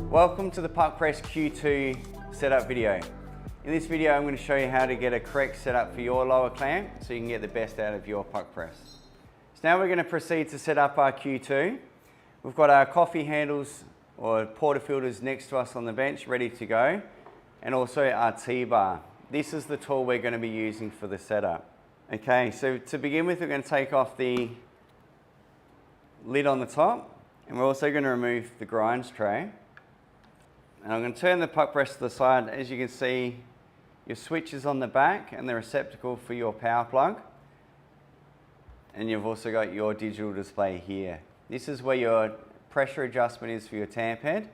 Welcome to the Puqpress Q2 setup video. In this video I'm going to show you how to get a correct setup for your lower clamp so you can get the best out of your Puqpress. So now we're going to proceed to set up our Q2. We've got our coffee handles or portafilters next to us on the bench ready to go, and also our T-bar. This is the tool we're going to be using for the setup. Okay, so to begin with, we're going to take off the lid on the top, and we're also going to remove the grinds tray. And I'm going to turn the Puqpress to the side. As you can see, your switch is on the back and the receptacle for your power plug. And you've also got your digital display here. This is where your pressure adjustment is for your tamp head,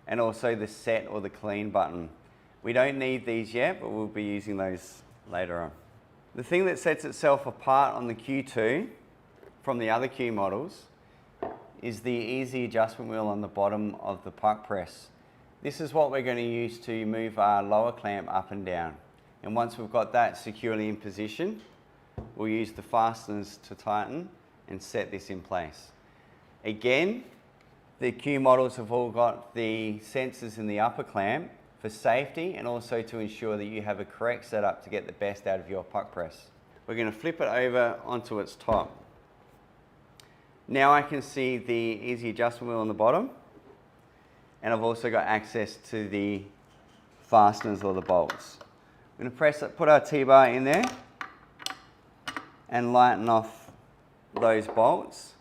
and also the set or the clean button. We don't need these yet, but we'll be using those later on. The thing that sets itself apart on the Q2 from the other Q models is the easy adjustment wheel on the bottom of the Puqpress. This is what we're going to use to move our lower clamp up and down. And once we've got that securely in position, we'll use the fasteners to tighten and set this in place. Again, the Q models have all got the sensors in the upper clamp for safety and also to ensure that you have a correct setup to get the best out of your Puqpress. We're going to flip it over onto its top. Now I can see the easy adjustment wheel on the bottom, and I've also got access to the fasteners or the bolts. I'm going to put our T-bar in there and lighten off those bolts.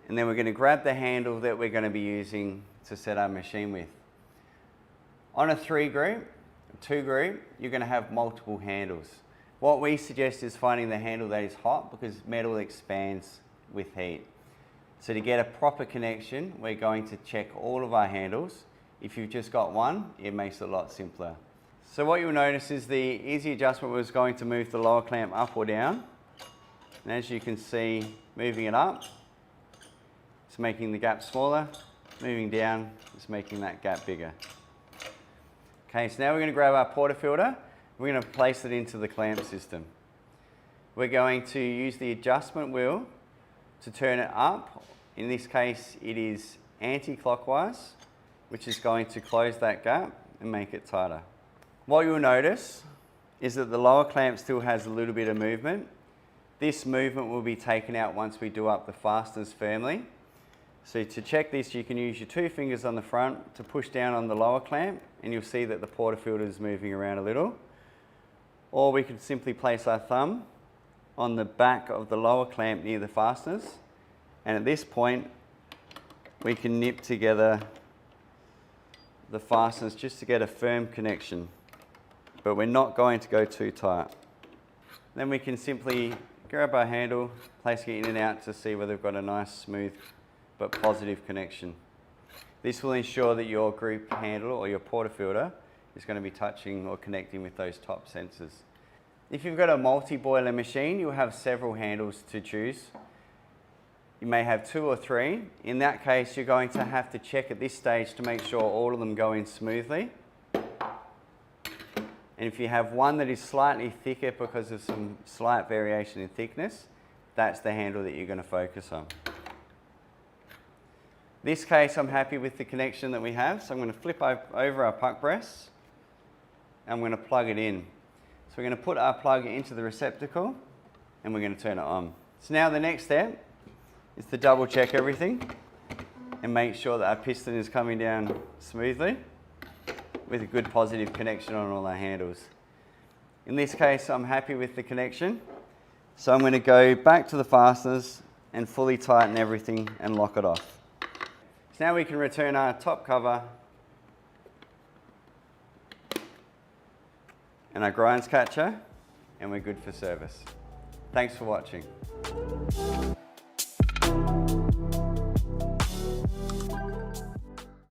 And then we're going to grab the handle that we're going to be using to set our machine with. On a 2 group, you're going to have multiple handles. What we suggest is finding the handle that is hot, because metal expands with heat. So to get a proper connection, we're going to check all of our handles. If you've just got one, it makes it a lot simpler. So what you'll notice is the easy adjustment was going to move the lower clamp up or down. And as you can see, moving it up, it's making the gap smaller. Moving down, it's making that gap bigger. Okay, so now we're going to grab our portafilter. We're going to place it into the clamp system. We're going to use the adjustment wheel to turn it up. In this case, it is anti-clockwise, which is going to close that gap and make it tighter. What you'll notice is that the lower clamp still has a little bit of movement. This movement will be taken out once we do up the fasteners firmly. So to check this, you can use your 2 fingers on the front to push down on the lower clamp, and you'll see that the portafilter is moving around a little. Or we could simply place our thumb on the back of the lower clamp near the fasteners, and at this point we can nip together the fasteners just to get a firm connection, but we're not going to go too tight. Then we can simply grab our handle, placing it in and out to see whether we've got a nice smooth but positive connection. This will ensure that your group handle or your portafilter is going to be touching or connecting with those top sensors. If you've got a multi-boiler machine, you'll have several handles to choose. You may have 2 or 3. In that case, you're going to have to check at this stage to make sure all of them go in smoothly. And if you have one that is slightly thicker because of some slight variation in thickness, that's the handle that you're going to focus on. In this case, I'm happy with the connection that we have, so I'm going to flip over our Puqpress and I'm going to plug it in. So we're going to put our plug into the receptacle and we're going to turn it on. So now the next step is to double check everything and make sure that our piston is coming down smoothly with a good positive connection on all our handles. In this case, I'm happy with the connection, so I'm going to go back to the fasteners and fully tighten everything and lock it off. So now we can return our top cover and our grinds catcher, and we're good for service. Thanks for watching.